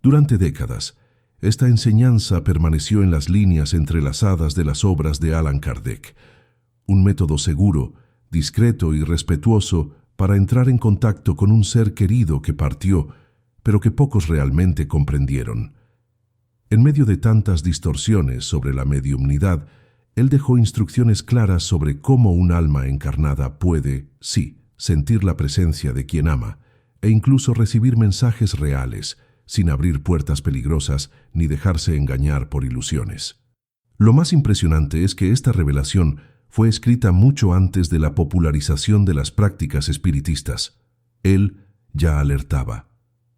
Durante décadas, esta enseñanza permaneció en las líneas entrelazadas de las obras de Allan Kardec, un método seguro, discreto y respetuoso para entrar en contacto con un ser querido que partió, pero que pocos realmente comprendieron. En medio de tantas distorsiones sobre la mediumnidad, él dejó instrucciones claras sobre cómo un alma encarnada puede, sí, sentir la presencia de quien ama, e incluso recibir mensajes reales, sin abrir puertas peligrosas ni dejarse engañar por ilusiones. Lo más impresionante es que esta revelación fue escrita mucho antes de la popularización de las prácticas espiritistas. Él ya alertaba.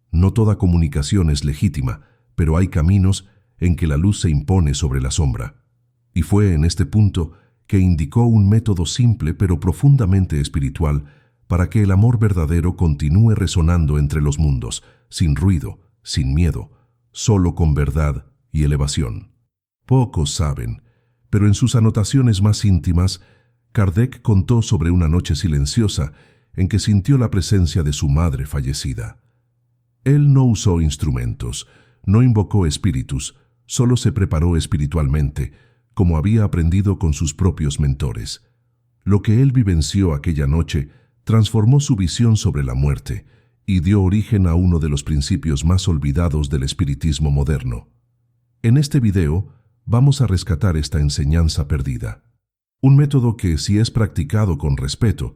No toda comunicación es legítima, pero hay caminos en que la luz se impone sobre la sombra. Y fue en este punto que indicó un método simple pero profundamente espiritual para que el amor verdadero continúe resonando entre los mundos, sin ruido, sin miedo, solo con verdad y elevación. Pocos saben, pero en sus anotaciones más íntimas, Kardec contó sobre una noche silenciosa en que sintió la presencia de su madre fallecida. Él no usó instrumentos, no invocó espíritus, solo se preparó espiritualmente, como había aprendido con sus propios mentores. Lo que él vivenció aquella noche transformó su visión sobre la muerte y dio origen a uno de los principios más olvidados del espiritismo moderno. En este video vamos a rescatar esta enseñanza perdida. Un método que, si es practicado con respeto,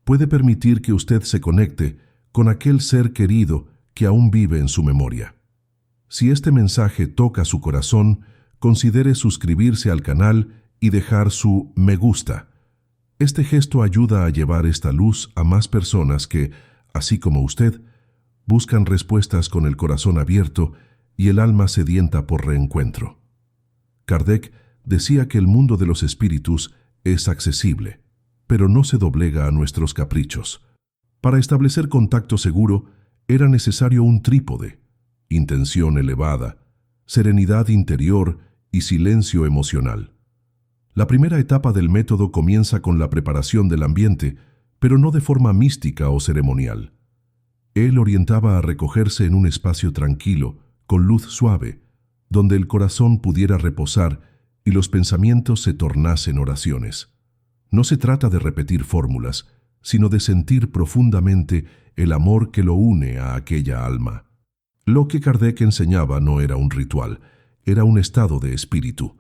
puede permitir que usted se conecte con aquel ser querido que aún vive en su memoria. Si este mensaje toca su corazón, considere suscribirse al canal y dejar su me gusta. Este gesto ayuda a llevar esta luz a más personas que, así como usted, buscan respuestas con el corazón abierto y el alma sedienta por reencuentro. Kardec decía que el mundo de los espíritus es accesible, pero no se doblega a nuestros caprichos. Para establecer contacto seguro, era necesario un trípode: intención elevada, serenidad interior y silencio emocional. La primera etapa del método comienza con la preparación del ambiente, pero no de forma mística o ceremonial. Él orientaba a recogerse en un espacio tranquilo, con luz suave, donde el corazón pudiera reposar y los pensamientos se tornasen oraciones. No se trata de repetir fórmulas, sino de sentir profundamente el amor que lo une a aquella alma. Lo que Kardec enseñaba no era un ritual, era un estado de espíritu,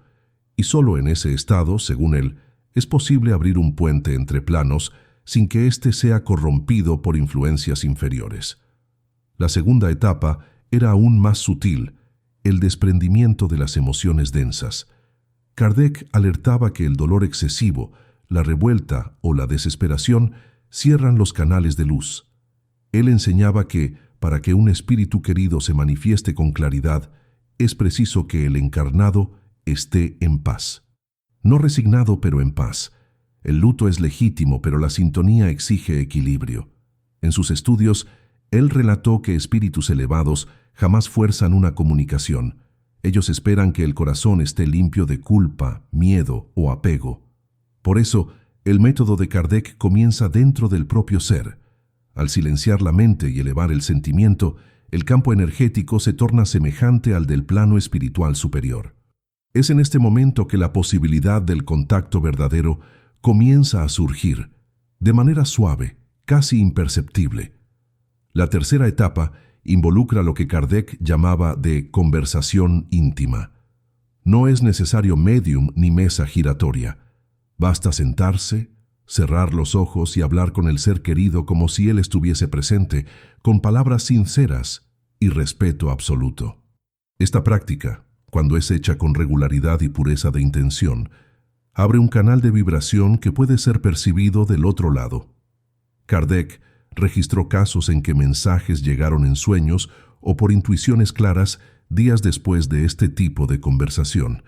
y solo en ese estado, según él, es posible abrir un puente entre planos sin que éste sea corrompido por influencias inferiores. La segunda etapa era aún más sutil, el desprendimiento de las emociones densas. Kardec alertaba que el dolor excesivo, la revuelta o la desesperación cierran los canales de luz. Él enseñaba que, para que un espíritu querido se manifieste con claridad, es preciso que el encarnado esté en paz. No resignado, pero en paz. El luto es legítimo, pero la sintonía exige equilibrio. En sus estudios, él relató que espíritus elevados jamás fuerzan una comunicación. Ellos esperan que el corazón esté limpio de culpa, miedo o apego. Por eso, el método de Kardec comienza dentro del propio ser. Al silenciar la mente y elevar el sentimiento, el campo energético se torna semejante al del plano espiritual superior. Es en este momento que la posibilidad del contacto verdadero comienza a surgir, de manera suave, casi imperceptible. La tercera etapa involucra lo que Kardec llamaba de conversación íntima. No es necesario médium ni mesa giratoria. Basta sentarse, cerrar los ojos y hablar con el ser querido como si él estuviese presente, con palabras sinceras y respeto absoluto. Esta práctica, cuando es hecha con regularidad y pureza de intención, abre un canal de vibración que puede ser percibido del otro lado. Kardec registró casos en que mensajes llegaron en sueños o por intuiciones claras días después de este tipo de conversación.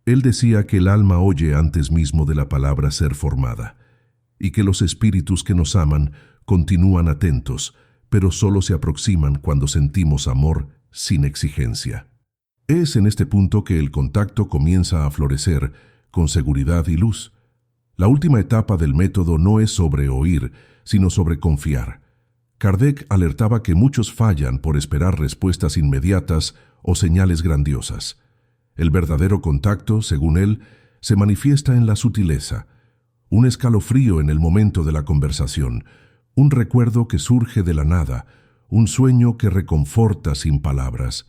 Él decía que el alma oye antes mismo de la palabra ser formada, y que los espíritus que nos aman continúan atentos, pero solo se aproximan cuando sentimos amor sin exigencia. Es en este punto que el contacto comienza a florecer con seguridad y luz. La última etapa del método no es sobre oír, sino sobre confiar. Kardec alertaba que muchos fallan por esperar respuestas inmediatas o señales grandiosas. El verdadero contacto, según él, se manifiesta en la sutileza, un escalofrío en el momento de la conversación, un recuerdo que surge de la nada, un sueño que reconforta sin palabras.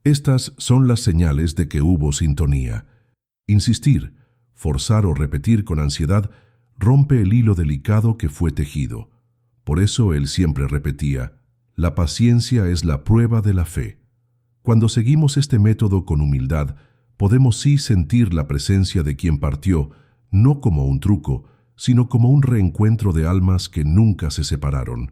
Estas son las señales de que hubo sintonía. Insistir, forzar o repetir con ansiedad rompe el hilo delicado que fue tejido. Por eso él siempre repetía: la paciencia es la prueba de la fe. Cuando seguimos este método con humildad, podemos sí sentir la presencia de quien partió, no como un truco, sino como un reencuentro de almas que nunca se separaron.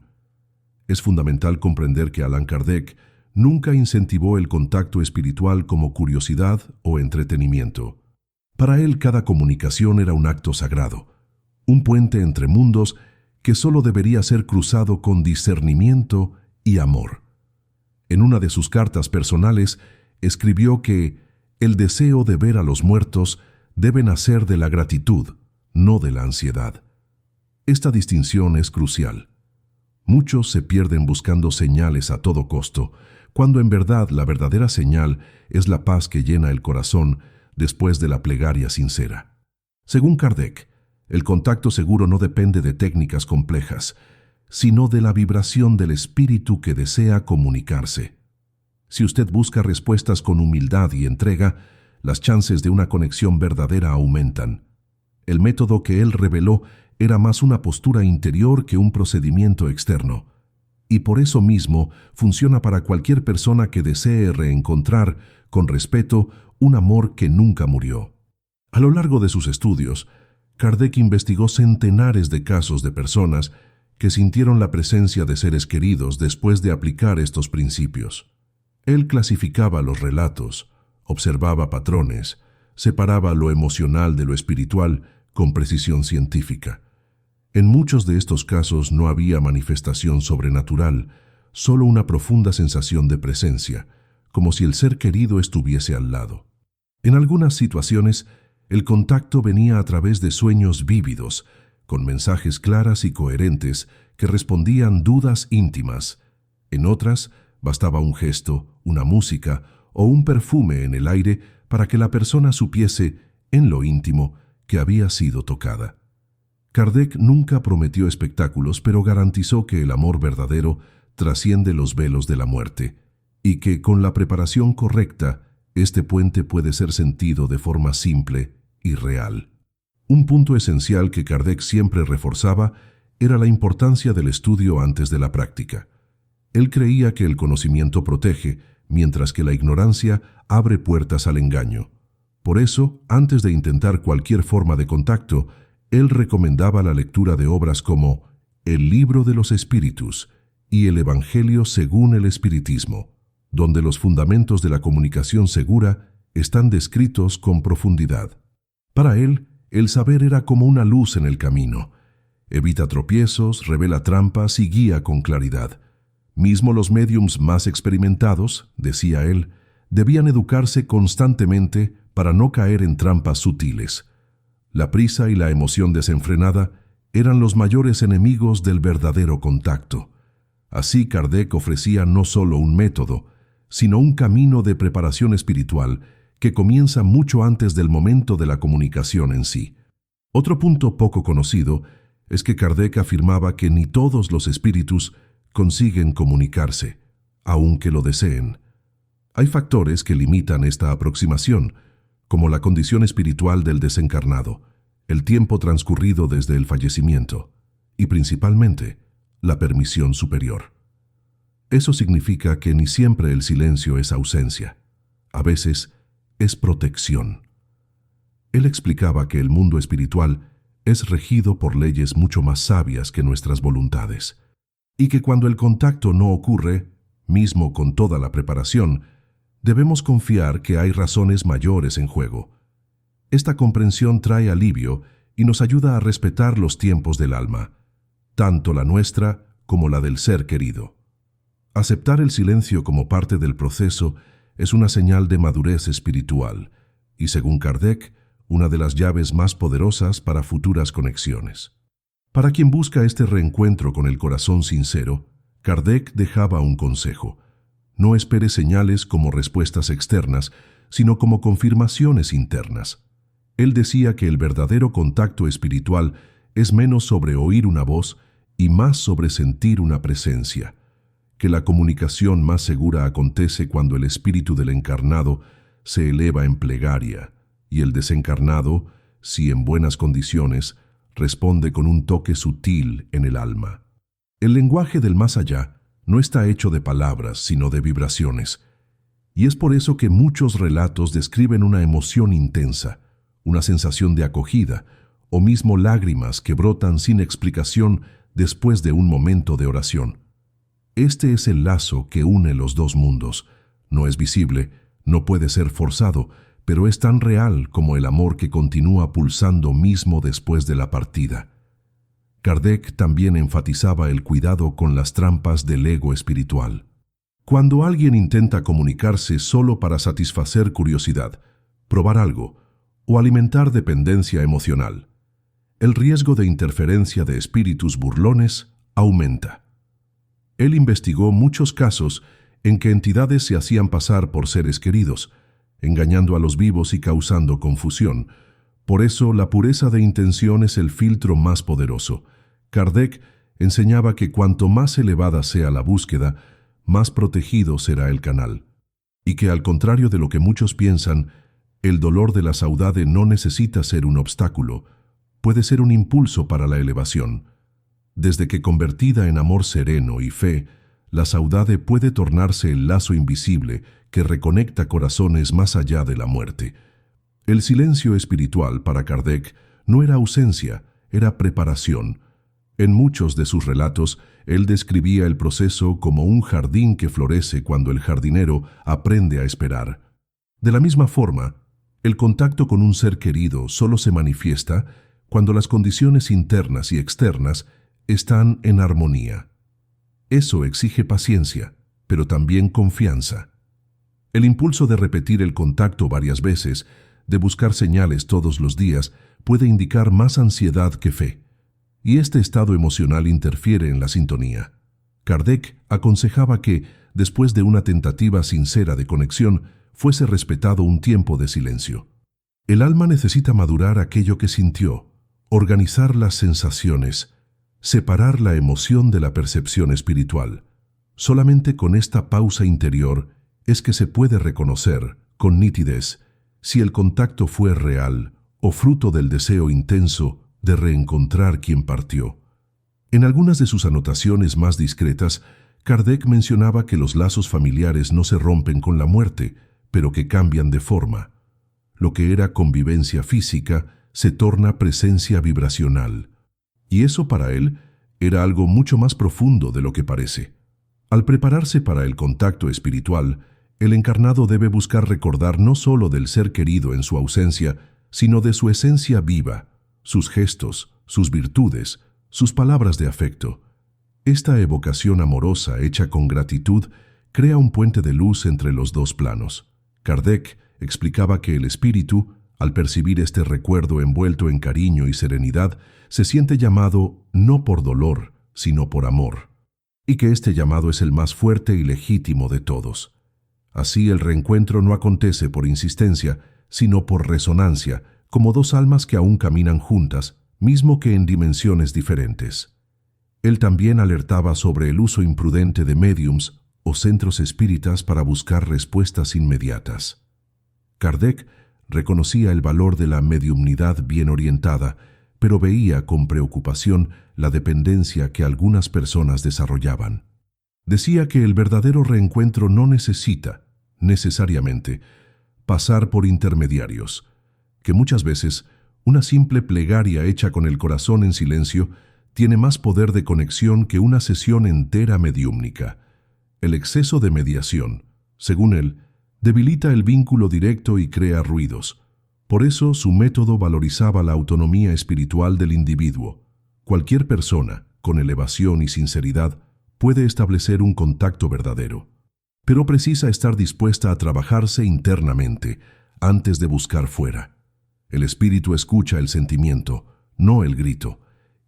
Es fundamental comprender que Allan Kardec nunca incentivó el contacto espiritual como curiosidad o entretenimiento. Para él cada comunicación era un acto sagrado, un puente entre mundos que solo debería ser cruzado con discernimiento y amor. En una de sus cartas personales escribió que el deseo de ver a los muertos debe nacer de la gratitud, no de la ansiedad. Esta distinción es crucial. Muchos se pierden buscando señales a todo costo, cuando en verdad la verdadera señal es la paz que llena el corazón después de la plegaria sincera. Según Kardec, el contacto seguro no depende de técnicas complejas, sino de la vibración del espíritu que desea comunicarse. Si usted busca respuestas con humildad y entrega, las chances de una conexión verdadera aumentan. El método que él reveló era más una postura interior que un procedimiento externo, y por eso mismo funciona para cualquier persona que desee reencontrar, con respeto, un amor que nunca murió. A lo largo de sus estudios, Kardec investigó centenares de casos de personas que sintieron la presencia de seres queridos después de aplicar estos principios. Él clasificaba los relatos, observaba patrones, separaba lo emocional de lo espiritual con precisión científica. En muchos de estos casos no había manifestación sobrenatural, solo una profunda sensación de presencia, como si el ser querido estuviese al lado. En algunas situaciones, el contacto venía a través de sueños vívidos, con mensajes claras y coherentes que respondían dudas íntimas. En otras, bastaba un gesto, una música o un perfume en el aire para que la persona supiese, en lo íntimo, que había sido tocada. Kardec nunca prometió espectáculos, pero garantizó que el amor verdadero trasciende los velos de la muerte, y que con la preparación correcta, este puente puede ser sentido de forma simple y real. Un punto esencial que Kardec siempre reforzaba era la importancia del estudio antes de la práctica. Él creía que el conocimiento protege, mientras que la ignorancia abre puertas al engaño. Por eso, antes de intentar cualquier forma de contacto, él recomendaba la lectura de obras como El Libro de los Espíritus y El Evangelio según el Espiritismo, donde los fundamentos de la comunicación segura están descritos con profundidad. Para él, el saber era como una luz en el camino. Evita tropiezos, revela trampas y guía con claridad. Mismo los médiums más experimentados, decía él, debían educarse constantemente para no caer en trampas sutiles. La prisa y la emoción desenfrenada eran los mayores enemigos del verdadero contacto. Así Kardec ofrecía no solo un método, sino un camino de preparación espiritual que comienza mucho antes del momento de la comunicación en sí. Otro punto poco conocido es que Kardec afirmaba que ni todos los espíritus consiguen comunicarse, aunque lo deseen. Hay factores que limitan esta aproximación, como la condición espiritual del desencarnado, el tiempo transcurrido desde el fallecimiento y, principalmente, la permisión superior. Eso significa que ni siempre el silencio es ausencia. A veces es protección. Él explicaba que el mundo espiritual es regido por leyes mucho más sabias que nuestras voluntades, y que cuando el contacto no ocurre, mismo con toda la preparación, debemos confiar que hay razones mayores en juego. Esta comprensión trae alivio y nos ayuda a respetar los tiempos del alma, tanto la nuestra como la del ser querido. Aceptar el silencio como parte del proceso es una señal de madurez espiritual y, según Kardec, una de las llaves más poderosas para futuras conexiones. Para quien busca este reencuentro con el corazón sincero, Kardec dejaba un consejo: no espere señales como respuestas externas, sino como confirmaciones internas. Él decía que el verdadero contacto espiritual es menos sobre oír una voz y más sobre sentir una presencia, que la comunicación más segura acontece cuando el espíritu del encarnado se eleva en plegaria y el desencarnado, si en buenas condiciones, responde con un toque sutil en el alma. El lenguaje del más allá no está hecho de palabras, sino de vibraciones, y es por eso que muchos relatos describen una emoción intensa, una sensación de acogida, o mismo lágrimas que brotan sin explicación después de un momento de oración. Este es el lazo que une los dos mundos. No es visible, no puede ser forzado, pero es tan real como el amor que continúa pulsando mismo después de la partida. Kardec también enfatizaba el cuidado con las trampas del ego espiritual. Cuando alguien intenta comunicarse solo para satisfacer curiosidad, probar algo o alimentar dependencia emocional, el riesgo de interferencia de espíritus burlones aumenta. Él investigó muchos casos en que entidades se hacían pasar por seres queridos, engañando a los vivos y causando confusión. Por eso, la pureza de intención es el filtro más poderoso. Kardec enseñaba que cuanto más elevada sea la búsqueda, más protegido será el canal, y que al contrario de lo que muchos piensan, el dolor de la saudade no necesita ser un obstáculo, puede ser un impulso para la elevación. Desde que convertida en amor sereno y fe, la saudade puede tornarse el lazo invisible que reconecta corazones más allá de la muerte. El silencio espiritual para Kardec no era ausencia, era preparación. En muchos de sus relatos, él describía el proceso como un jardín que florece cuando el jardinero aprende a esperar. De la misma forma, el contacto con un ser querido solo se manifiesta cuando las condiciones internas y externas están en armonía. Eso exige paciencia, pero también confianza. El impulso de repetir el contacto varias veces, de buscar señales todos los días, puede indicar más ansiedad que fe, y este estado emocional interfiere en la sintonía. Kardec aconsejaba que, después de una tentativa sincera de conexión, fuese respetado un tiempo de silencio. El alma necesita madurar aquello que sintió, organizar las sensaciones, separar la emoción de la percepción espiritual. Solamente con esta pausa interior es que se puede reconocer, con nitidez, si el contacto fue real o fruto del deseo intenso de reencontrar quien partió. En algunas de sus anotaciones más discretas, Kardec mencionaba que los lazos familiares no se rompen con la muerte, pero que cambian de forma. Lo que era convivencia física se torna presencia vibracional. Y eso para él era algo mucho más profundo de lo que parece. Al prepararse para el contacto espiritual, el encarnado debe buscar recordar no solo del ser querido en su ausencia, sino de su esencia viva, sus gestos, sus virtudes, sus palabras de afecto. Esta evocación amorosa hecha con gratitud crea un puente de luz entre los dos planos. Kardec explicaba que el espíritu, al percibir este recuerdo envuelto en cariño y serenidad, se siente llamado no por dolor, sino por amor, y que este llamado es el más fuerte y legítimo de todos. Así el reencuentro no acontece por insistencia, sino por resonancia, como dos almas que aún caminan juntas, mismo que en dimensiones diferentes. Él también alertaba sobre el uso imprudente de médiums o centros espíritas para buscar respuestas inmediatas. Kardec reconocía el valor de la mediumnidad bien orientada, pero veía con preocupación la dependencia que algunas personas desarrollaban. Decía que el verdadero reencuentro no necesita, necesariamente, pasar por intermediarios, que muchas veces una simple plegaria hecha con el corazón en silencio tiene más poder de conexión que una sesión entera mediúmnica. El exceso de mediación, según él, debilita el vínculo directo y crea ruidos. Por eso su método valorizaba la autonomía espiritual del individuo. Cualquier persona, con elevación y sinceridad, puede establecer un contacto verdadero, pero precisa estar dispuesta a trabajarse internamente antes de buscar fuera. El espíritu escucha el sentimiento, no el grito,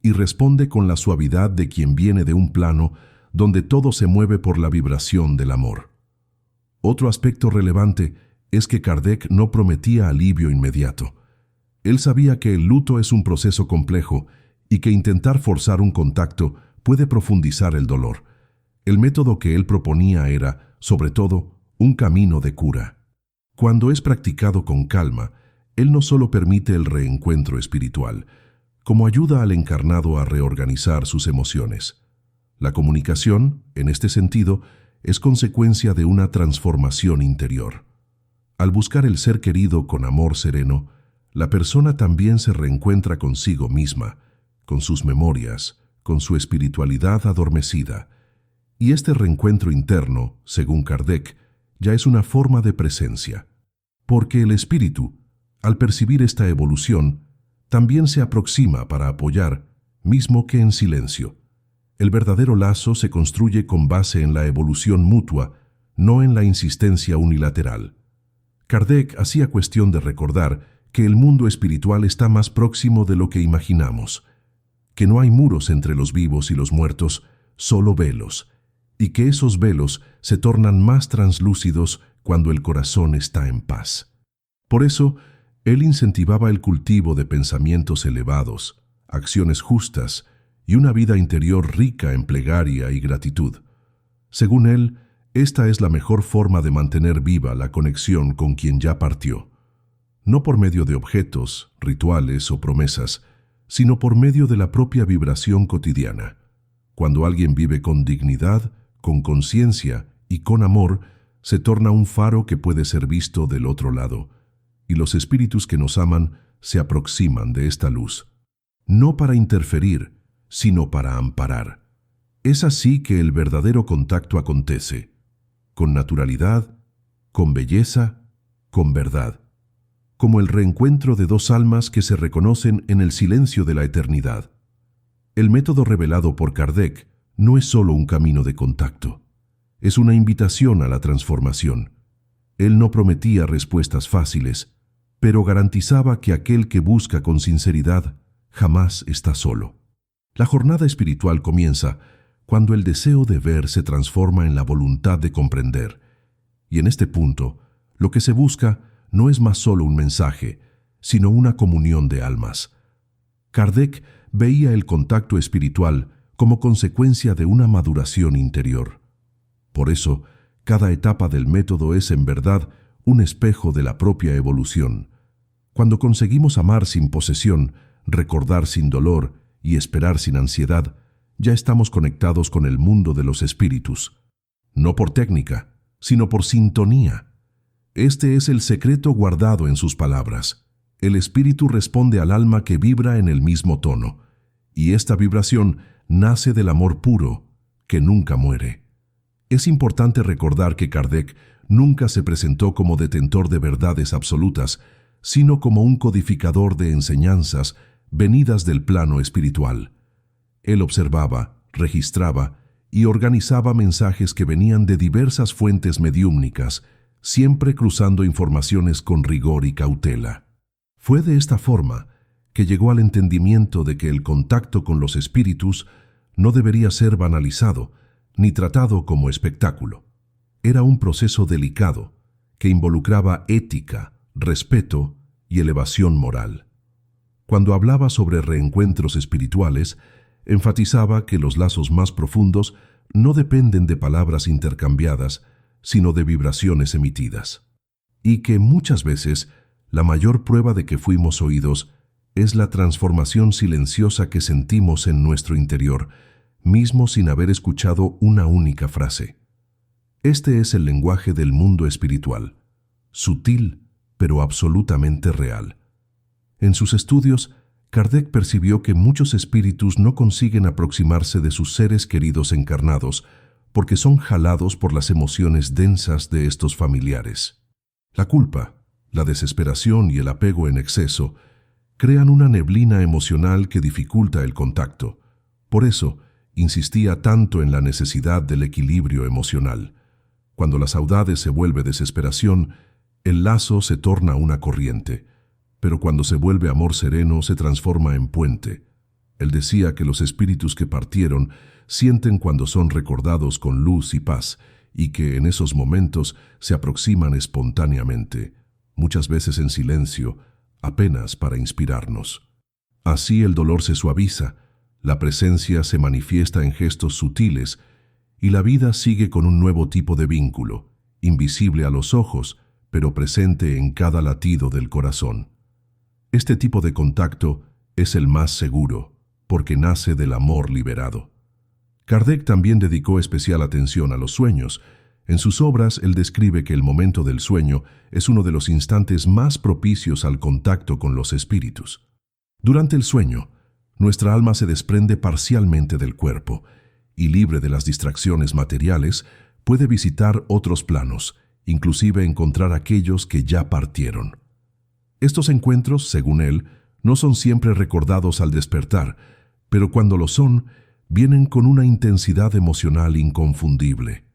y responde con la suavidad de quien viene de un plano donde todo se mueve por la vibración del amor. Otro aspecto relevante es que Kardec no prometía alivio inmediato. Él sabía que el luto es un proceso complejo y que intentar forzar un contacto puede profundizar el dolor. El método que él proponía era, sobre todo, un camino de cura. Cuando es practicado con calma, él no solo permite el reencuentro espiritual, como ayuda al encarnado a reorganizar sus emociones. La comunicación, en este sentido, es consecuencia de una transformación interior. Al buscar el ser querido con amor sereno, la persona también se reencuentra consigo misma, con sus memorias, con su espiritualidad adormecida. Y este reencuentro interno, según Kardec, ya es una forma de presencia, porque el espíritu, al percibir esta evolución, también se aproxima para apoyar, mismo que en silencio. El verdadero lazo se construye con base en la evolución mutua, no en la insistencia unilateral. Kardec hacía cuestión de recordar que el mundo espiritual está más próximo de lo que imaginamos, que no hay muros entre los vivos y los muertos, solo velos, y que esos velos se tornan más translúcidos cuando el corazón está en paz. Por eso, él incentivaba el cultivo de pensamientos elevados, acciones justas y una vida interior rica en plegaria y gratitud. Según él, esta es la mejor forma de mantener viva la conexión con quien ya partió, no por medio de objetos, rituales o promesas, sino por medio de la propia vibración cotidiana. Cuando alguien vive con dignidad, con conciencia y con amor, se torna un faro que puede ser visto del otro lado, y los espíritus que nos aman se aproximan de esta luz, no para interferir, sino para amparar. Es así que el verdadero contacto acontece, con naturalidad, con belleza, con verdad, como el reencuentro de dos almas que se reconocen en el silencio de la eternidad. El método revelado por Kardec no es solo un camino de contacto, es una invitación a la transformación. Él no prometía respuestas fáciles, pero garantizaba que aquel que busca con sinceridad jamás está solo. La jornada espiritual comienza cuando el deseo de ver se transforma en la voluntad de comprender, y en este punto, lo que se busca no es más solo un mensaje, sino una comunión de almas. Kardec veía el contacto espiritual como consecuencia de una maduración interior. Por eso, cada etapa del método es en verdad un espejo de la propia evolución. Cuando conseguimos amar sin posesión, recordar sin dolor y esperar sin ansiedad, ya estamos conectados con el mundo de los espíritus, no por técnica, sino por sintonía. Este es el secreto guardado en sus palabras. El espíritu responde al alma que vibra en el mismo tono, y esta vibración nace del amor puro, que nunca muere. Es importante recordar que Kardec nunca se presentó como detentor de verdades absolutas, sino como un codificador de enseñanzas venidas del plano espiritual. Él observaba, registraba y organizaba mensajes que venían de diversas fuentes mediúmnicas, siempre cruzando informaciones con rigor y cautela. Fue de esta forma que llegó al entendimiento de que el contacto con los espíritus no debería ser banalizado ni tratado como espectáculo. Era un proceso delicado que involucraba ética, respeto y elevación moral. Cuando hablaba sobre reencuentros espirituales, enfatizaba que los lazos más profundos no dependen de palabras intercambiadas, sino de vibraciones emitidas, y que muchas veces la mayor prueba de que fuimos oídos es la transformación silenciosa que sentimos en nuestro interior, mismo sin haber escuchado una única frase. Este es el lenguaje del mundo espiritual, sutil pero absolutamente real. En sus estudios, Kardec percibió que muchos espíritus no consiguen aproximarse de sus seres queridos encarnados porque son jalados por las emociones densas de estos familiares. La culpa, la desesperación y el apego en exceso crean una neblina emocional que dificulta el contacto. Por eso, insistía tanto en la necesidad del equilibrio emocional. Cuando la saudade se vuelve desesperación, el lazo se torna una corriente, pero cuando se vuelve amor sereno se transforma en puente. Él decía que los espíritus que partieron sienten cuando son recordados con luz y paz, y que en esos momentos se aproximan espontáneamente, muchas veces en silencio, apenas para inspirarnos. Así el dolor se suaviza, la presencia se manifiesta en gestos sutiles, y la vida sigue con un nuevo tipo de vínculo, invisible a los ojos, pero presente en cada latido del corazón. Este tipo de contacto es el más seguro, porque nace del amor liberado. Kardec también dedicó especial atención a los sueños. En sus obras, él describe que el momento del sueño es uno de los instantes más propicios al contacto con los espíritus. Durante el sueño, nuestra alma se desprende parcialmente del cuerpo y, libre de las distracciones materiales, puede visitar otros planos, inclusive encontrar aquellos que ya partieron. Estos encuentros, según él, no son siempre recordados al despertar, pero cuando lo son, vienen con una intensidad emocional inconfundible.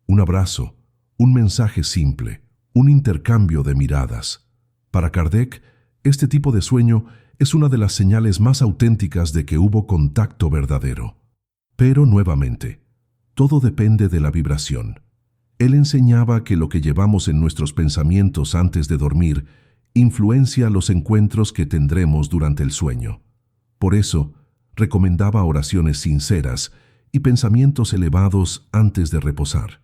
Un abrazo, un mensaje simple, un intercambio de miradas. Para Kardec, este tipo de sueño es una de las señales más auténticas de que hubo contacto verdadero. Pero, nuevamente, todo depende de la vibración. Él enseñaba que lo que llevamos en nuestros pensamientos antes de dormir influencia los encuentros que tendremos durante el sueño. Por eso, recomendaba oraciones sinceras y pensamientos elevados antes de reposar.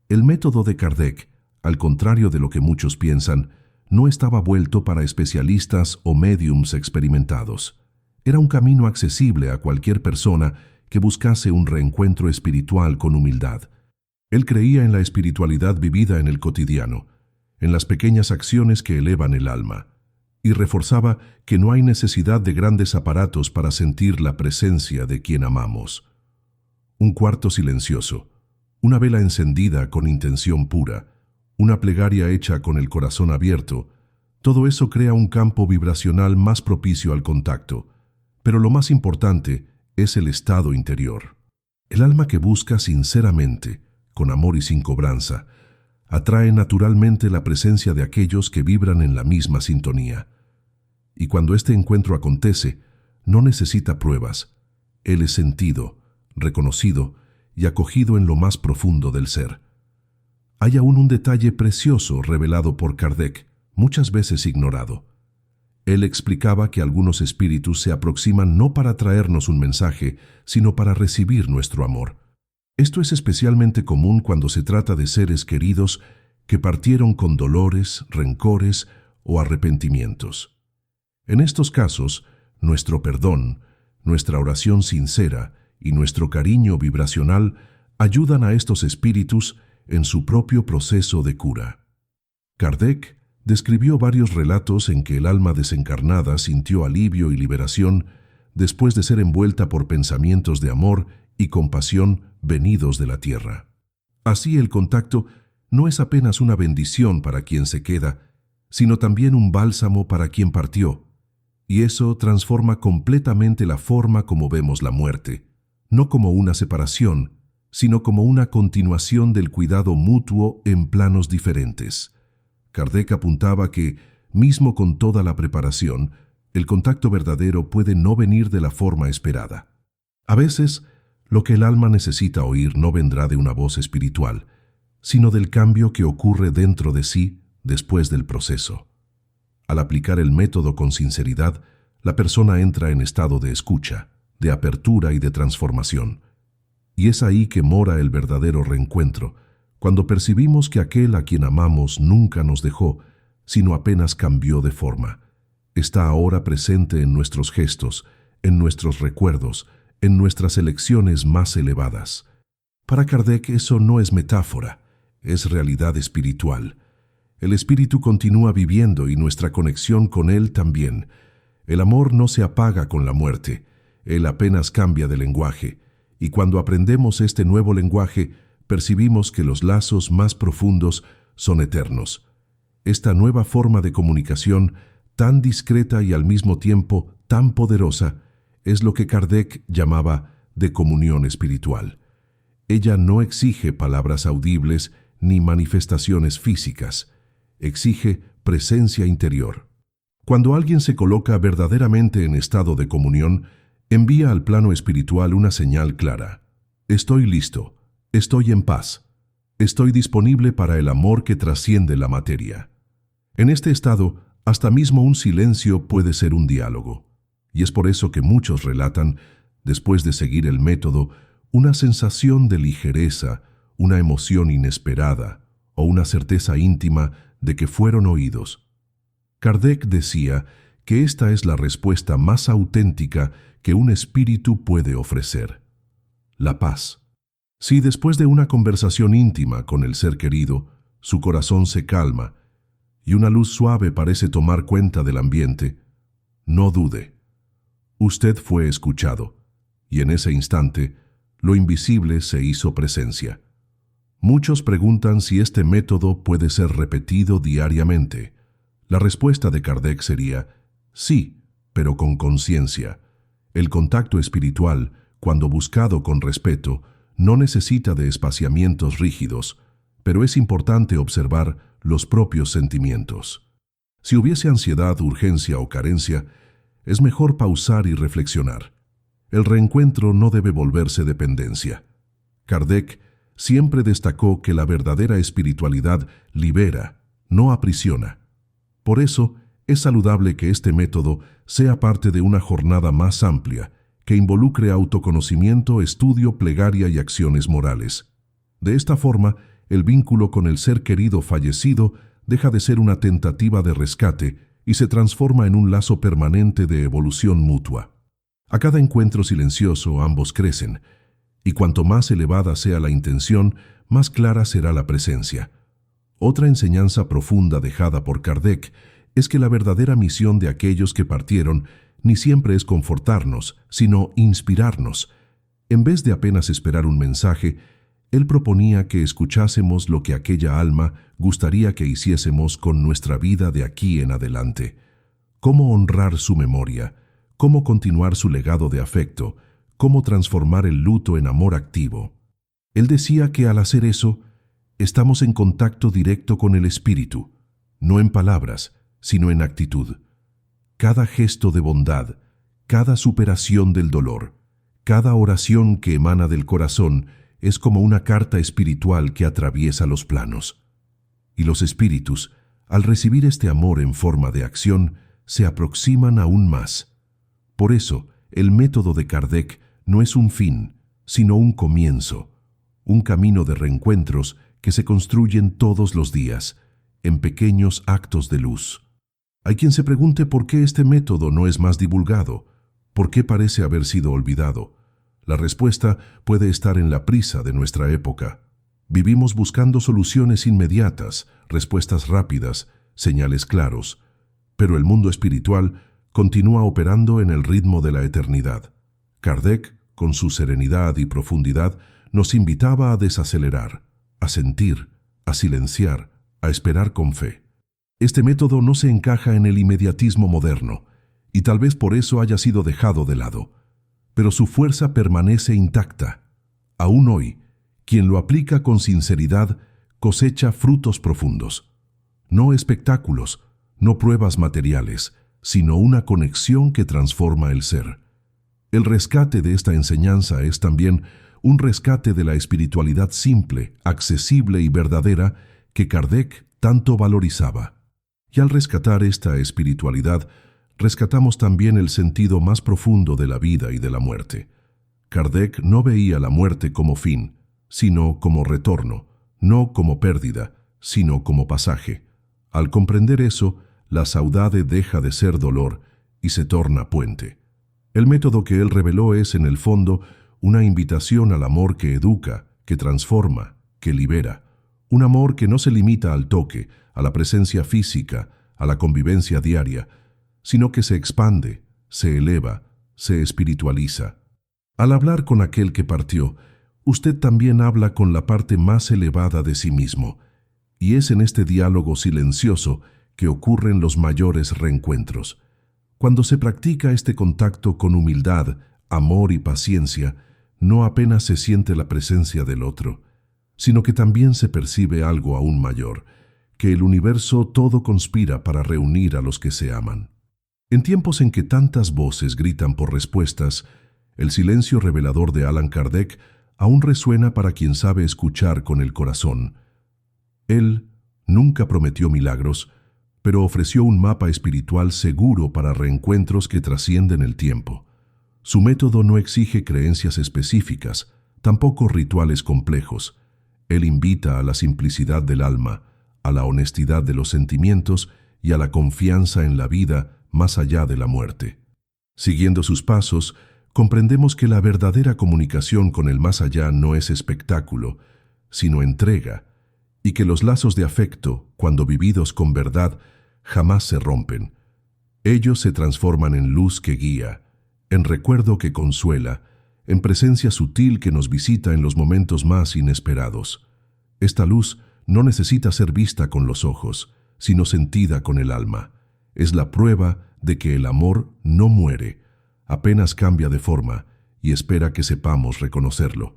El método de Kardec, al contrario de lo que muchos piensan, no estaba vuelto para especialistas o médiums experimentados. Era un camino accesible a cualquier persona que buscase un reencuentro espiritual con humildad. Él creía en la espiritualidad vivida en el cotidiano, en las pequeñas acciones que elevan el alma, y reforzaba que no hay necesidad de grandes aparatos para sentir la presencia de quien amamos. Un cuarto silencioso, una vela encendida con intención pura, una plegaria hecha con el corazón abierto, todo eso crea un campo vibracional más propicio al contacto, pero lo más importante es el estado interior. El alma que busca sinceramente, con amor y sin cobranza, atrae naturalmente la presencia de aquellos que vibran en la misma sintonía. Y cuando este encuentro acontece, no necesita pruebas. Él es sentido, reconocido y acogido en lo más profundo del ser. Hay aún un detalle precioso revelado por Kardec, muchas veces ignorado. Él explicaba que algunos espíritus se aproximan no para traernos un mensaje, sino para recibir nuestro amor. Esto es especialmente común cuando se trata de seres queridos que partieron con dolores, rencores o arrepentimientos. En estos casos, nuestro perdón, nuestra oración sincera y nuestro cariño vibracional ayudan a estos espíritus en su propio proceso de cura. Kardec describió varios relatos en que el alma desencarnada sintió alivio y liberación después de ser envuelta por pensamientos de amor y compasión venidos de la tierra. Así el contacto no es apenas una bendición para quien se queda, sino también un bálsamo para quien partió, y eso transforma completamente la forma como vemos la muerte, no como una separación, sino como una continuación del cuidado mutuo en planos diferentes. Kardec apuntaba que, mismo con toda la preparación, el contacto verdadero puede no venir de la forma esperada. A veces, lo que el alma necesita oír no vendrá de una voz espiritual, sino del cambio que ocurre dentro de sí después del proceso. Al aplicar el método con sinceridad, la persona entra en estado de escucha, de apertura y de transformación. Y es ahí que mora el verdadero reencuentro, cuando percibimos que aquel a quien amamos nunca nos dejó, sino apenas cambió de forma. Está ahora presente en nuestros gestos, en nuestros recuerdos, en nuestras elecciones más elevadas. Para Kardec eso no es metáfora, es realidad espiritual. El espíritu continúa viviendo y nuestra conexión con él también. El amor no se apaga con la muerte, él apenas cambia de lenguaje, y cuando aprendemos este nuevo lenguaje, percibimos que los lazos más profundos son eternos. Esta nueva forma de comunicación, tan discreta y al mismo tiempo tan poderosa, es lo que Kardec llamaba de comunión espiritual. Ella no exige palabras audibles ni manifestaciones físicas, exige presencia interior. Cuando alguien se coloca verdaderamente en estado de comunión, envía al plano espiritual una señal clara. Estoy listo, estoy en paz, estoy disponible para el amor que trasciende la materia. En este estado, hasta mismo un silencio puede ser un diálogo, y es por eso que muchos relatan, después de seguir el método, una sensación de ligereza, una emoción inesperada o una certeza íntima de que fueron oídos. Kardec decía que esta es la respuesta más auténtica que un espíritu puede ofrecer: la paz. Si después de una conversación íntima con el ser querido, su corazón se calma y una luz suave parece tomar cuenta del ambiente, no dude. Usted fue escuchado, y en ese instante, lo invisible se hizo presencia. Muchos preguntan si este método puede ser repetido diariamente. La respuesta de Kardec sería: sí, pero con conciencia. El contacto espiritual, cuando buscado con respeto, no necesita de espaciamientos rígidos, pero es importante observar los propios sentimientos. Si hubiese ansiedad, urgencia o carencia, es mejor pausar y reflexionar. El reencuentro no debe volverse dependencia. Kardec siempre destacó que la verdadera espiritualidad libera, no aprisiona. Por eso, es saludable que este método sea parte de una jornada más amplia, que involucre autoconocimiento, estudio, plegaria y acciones morales. De esta forma, el vínculo con el ser querido fallecido deja de ser una tentativa de rescate y se transforma en un lazo permanente de evolución mutua. A cada encuentro silencioso ambos crecen, y cuanto más elevada sea la intención, más clara será la presencia. Otra enseñanza profunda dejada por Kardec es que la verdadera misión de aquellos que partieron ni siempre es confortarnos, sino inspirarnos. En vez de apenas esperar un mensaje, él proponía que escuchásemos lo que aquella alma gustaría que hiciésemos con nuestra vida de aquí en adelante. Cómo honrar su memoria, cómo continuar su legado de afecto, cómo transformar el luto en amor activo. Él decía que al hacer eso, estamos en contacto directo con el espíritu, no en palabras, sino en actitud. Cada gesto de bondad, cada superación del dolor, cada oración que emana del corazón es como una carta espiritual que atraviesa los planos. Y los espíritus, al recibir este amor en forma de acción, se aproximan aún más. Por eso, el método de Kardec no es un fin, sino un comienzo, un camino de reencuentros que se construyen todos los días, en pequeños actos de luz. Hay quien se pregunte por qué este método no es más divulgado, por qué parece haber sido olvidado. La respuesta puede estar en la prisa de nuestra época. Vivimos buscando soluciones inmediatas, respuestas rápidas, señales claros, pero el mundo espiritual continúa operando en el ritmo de la eternidad. Kardec, con su serenidad y profundidad, nos invitaba a desacelerar, a sentir, a silenciar, a esperar con fe. Este método no se encaja en el inmediatismo moderno, y tal vez por eso haya sido dejado de lado, pero su fuerza permanece intacta. Aún hoy, quien lo aplica con sinceridad cosecha frutos profundos. No espectáculos, no pruebas materiales, sino una conexión que transforma el ser. El rescate de esta enseñanza es también un rescate de la espiritualidad simple, accesible y verdadera que Kardec tanto valorizaba. Y al rescatar esta espiritualidad, rescatamos también el sentido más profundo de la vida y de la muerte. Kardec no veía la muerte como fin, sino como retorno, no como pérdida, sino como pasaje. Al comprender eso, la saudade deja de ser dolor y se torna puente. El método que él reveló es, en el fondo, una invitación al amor que educa, que transforma, que libera. Un amor que no se limita al toque, a la presencia física, a la convivencia diaria, sino que se expande, se eleva, se espiritualiza. Al hablar con aquel que partió, usted también habla con la parte más elevada de sí mismo, y es en este diálogo silencioso que ocurren los mayores reencuentros. Cuando se practica este contacto con humildad, amor y paciencia, no apenas se siente la presencia del otro, sino que también se percibe algo aún mayor, que el universo todo conspira para reunir a los que se aman. En tiempos en que tantas voces gritan por respuestas, el silencio revelador de Allan Kardec aún resuena para quien sabe escuchar con el corazón. Él nunca prometió milagros, pero ofreció un mapa espiritual seguro para reencuentros que trascienden el tiempo. Su método no exige creencias específicas, tampoco rituales complejos. Él invita a la simplicidad del alma, a la honestidad de los sentimientos y a la confianza en la vida más allá de la muerte. Siguiendo sus pasos, comprendemos que la verdadera comunicación con el más allá no es espectáculo, sino entrega, y que los lazos de afecto, cuando vividos con verdad, jamás se rompen. Ellos se transforman en luz que guía, en recuerdo que consuela, en presencia sutil que nos visita en los momentos más inesperados. Esta luz no necesita ser vista con los ojos, sino sentida con el alma. Es la prueba de que el amor no muere, apenas cambia de forma y espera que sepamos reconocerlo.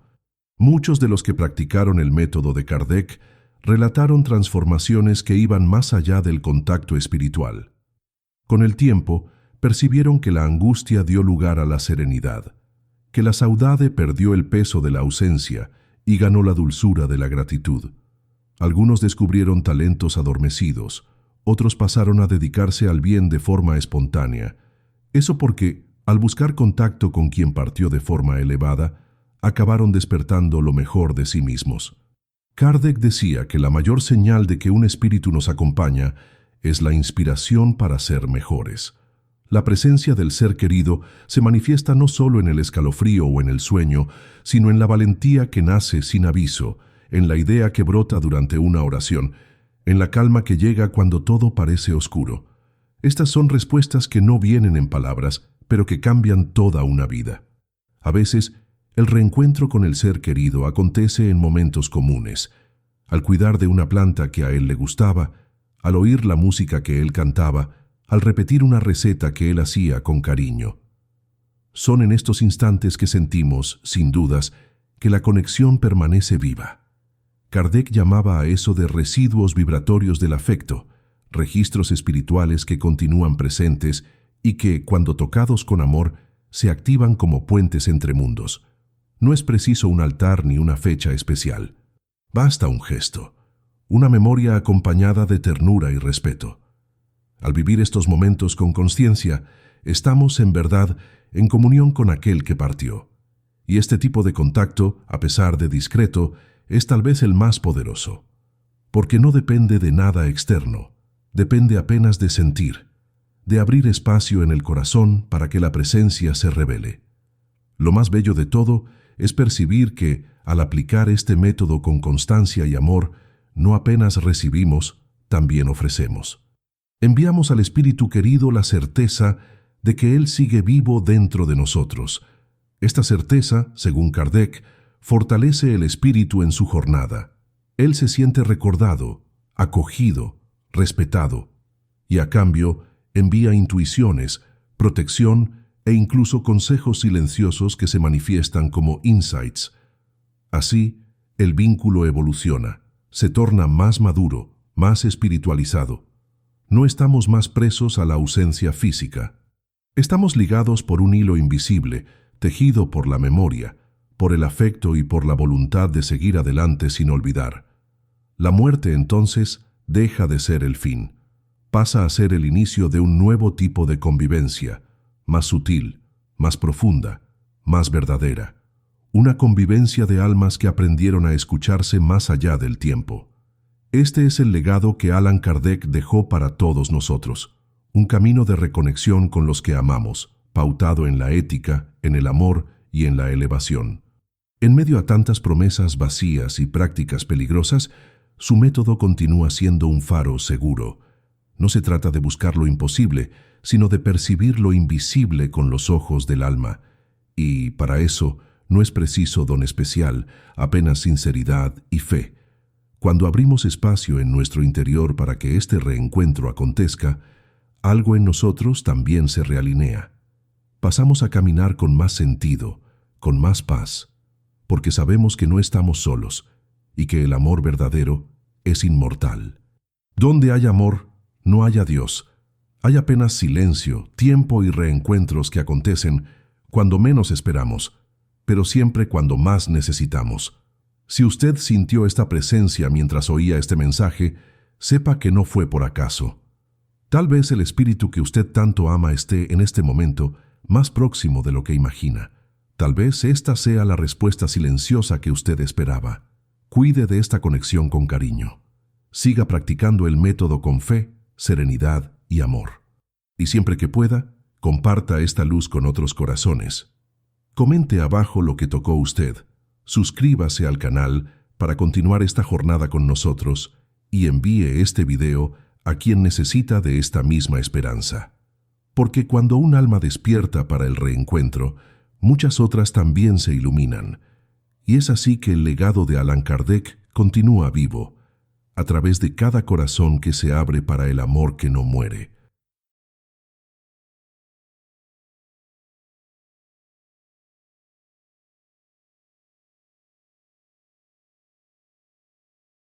Muchos de los que practicaron el método de Kardec relataron transformaciones que iban más allá del contacto espiritual. Con el tiempo, percibieron que la angustia dio lugar a la serenidad, que la saudade perdió el peso de la ausencia y ganó la dulzura de la gratitud. Algunos descubrieron talentos adormecidos, otros pasaron a dedicarse al bien de forma espontánea. Eso porque, al buscar contacto con quien partió de forma elevada, acabaron despertando lo mejor de sí mismos. Kardec decía que la mayor señal de que un espíritu nos acompaña es la inspiración para ser mejores. La presencia del ser querido se manifiesta no solo en el escalofrío o en el sueño, sino en la valentía que nace sin aviso, en la idea que brota durante una oración, en la calma que llega cuando todo parece oscuro. Estas son respuestas que no vienen en palabras, pero que cambian toda una vida. A veces, el reencuentro con el ser querido acontece en momentos comunes, al cuidar de una planta que a él le gustaba, al oír la música que él cantaba, al repetir una receta que él hacía con cariño. Son en estos instantes que sentimos, sin dudas, que la conexión permanece viva. Kardec llamaba a eso de residuos vibratorios del afecto, registros espirituales que continúan presentes y que, cuando tocados con amor, se activan como puentes entre mundos. No es preciso un altar ni una fecha especial. Basta un gesto, una memoria acompañada de ternura y respeto. Al vivir estos momentos con consciencia, estamos, en verdad, en comunión con aquel que partió. Y este tipo de contacto, a pesar de discreto, es tal vez el más poderoso. Porque no depende de nada externo, depende apenas de sentir, de abrir espacio en el corazón para que la presencia se revele. Lo más bello de todo es percibir que, al aplicar este método con constancia y amor, no apenas recibimos, también ofrecemos. Enviamos al Espíritu querido la certeza de que Él sigue vivo dentro de nosotros. Esta certeza, según Kardec, fortalece el espíritu en su jornada. Él se siente recordado, acogido, respetado, y a cambio envía intuiciones, protección e incluso consejos silenciosos que se manifiestan como insights. Así, el vínculo evoluciona, se torna más maduro, más espiritualizado. No estamos más presos a la ausencia física. Estamos ligados por un hilo invisible, tejido por la memoria, por el afecto y por la voluntad de seguir adelante sin olvidar. La muerte, entonces, deja de ser el fin. Pasa a ser el inicio de un nuevo tipo de convivencia, más sutil, más profunda, más verdadera. Una convivencia de almas que aprendieron a escucharse más allá del tiempo. Este es el legado que Allan Kardec dejó para todos nosotros, un camino de reconexión con los que amamos, pautado en la ética, en el amor y en la elevación. En medio a tantas promesas vacías y prácticas peligrosas, su método continúa siendo un faro seguro. No se trata de buscar lo imposible, sino de percibir lo invisible con los ojos del alma. Y, para eso, no es preciso don especial, apenas sinceridad y fe. Cuando abrimos espacio en nuestro interior para que este reencuentro acontezca, algo en nosotros también se realinea. Pasamos a caminar con más sentido, con más paz, porque sabemos que no estamos solos y que el amor verdadero es inmortal. Donde hay amor, no haya Dios. Hay apenas silencio, tiempo y reencuentros que acontecen cuando menos esperamos. pero siempre cuando más necesitamos. Si usted sintió esta presencia mientras oía este mensaje, sepa que no fue por acaso. Tal vez el espíritu que usted tanto ama esté en este momento más próximo de lo que imagina. Tal vez esta sea la respuesta silenciosa que usted esperaba. Cuide de esta conexión con cariño. Siga practicando el método con fe, serenidad y amor. Y siempre que pueda, comparta esta luz con otros corazones. Comente abajo lo que tocó usted. Suscríbase al canal para continuar esta jornada con nosotros y envíe este video a quien necesita de esta misma esperanza. Porque cuando un alma despierta para el reencuentro, muchas otras también se iluminan. Y es así que el legado de Allan Kardec continúa vivo, a través de cada corazón que se abre para el amor que no muere.